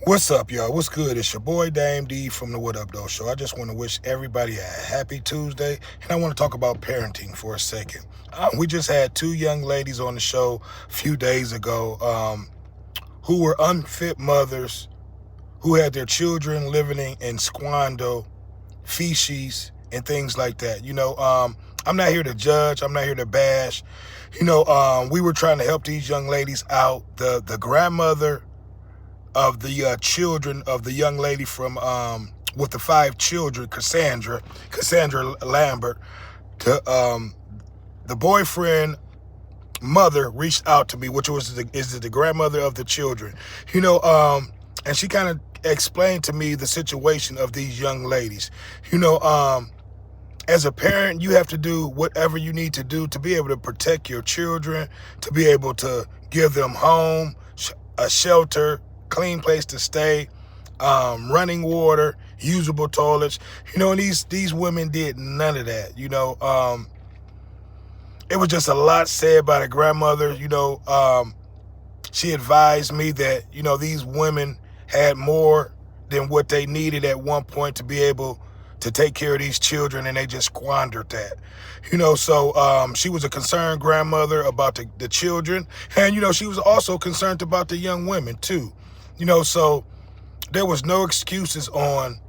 What's up, y'all? What's good? It's your boy Dame D from the What Up Though Show. I just want to wish everybody a happy Tuesday, and I want to talk about parenting for a second. We just had two young ladies on the show a few days ago who were unfit mothers who had their children living in squando, feces, and things like that. I'm not here to judge. I'm not here to bash. We were trying to help these young ladies out. The grandmother of the children of the young lady from with the 5 children, Cassandra Lambert, the boyfriend mother reached out to me, which is the grandmother of the children, and she kind of explained to me the situation of these young ladies. As a parent, you have to do whatever you need to do to be able to protect your children, to be able to give them home, a shelter, clean place to stay, running water, usable toilets. And these women did none of that. It was just a lot said by the grandmother. She advised me that, these women had more than what they needed at one point to be able to take care of these children, and they just squandered that. So she was a concerned grandmother about the children, and, she was also concerned about the young women too. So there was no excuses on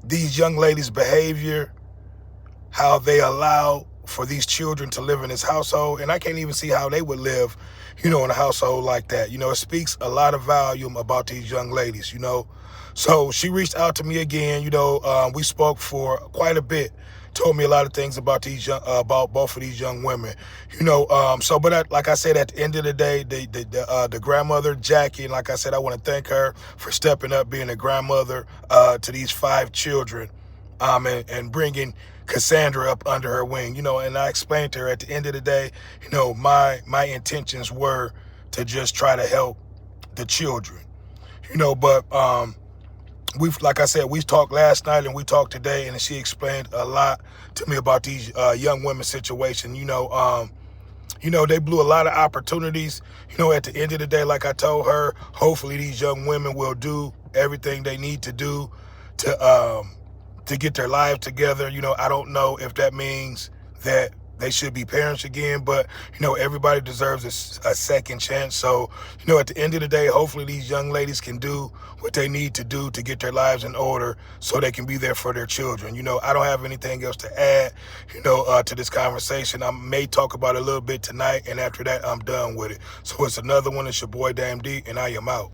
these young ladies' behavior, how they allow for these children to live in this household. And I can't even see how they would live, in a household like that. It speaks a lot of volume about these young ladies, So she reached out to me again. We spoke for quite a bit, told me a lot of things about about both of these young women, but like I said, at the end of the day, the grandmother, Jackie, and like I said, I want to thank her for stepping up, being a grandmother to these 5 children, and bringing Cassandra up under her wing, and I explained to her at the end of the day, my intentions were to just try to help the children, but like I said, we talked last night and we talked today, and she explained a lot to me about these young women's situation. They blew a lot of opportunities. At the end of the day, like I told her, hopefully these young women will do everything they need to do to get their lives together. I don't know if that means that they should be parents again, but, everybody deserves a second chance. So, at the end of the day, hopefully these young ladies can do what they need to do to get their lives in order so they can be there for their children. I don't have anything else to add, to this conversation. I may talk about it a little bit tonight, and after that, I'm done with it. So it's another one. It's your boy, Dame D, and I am out.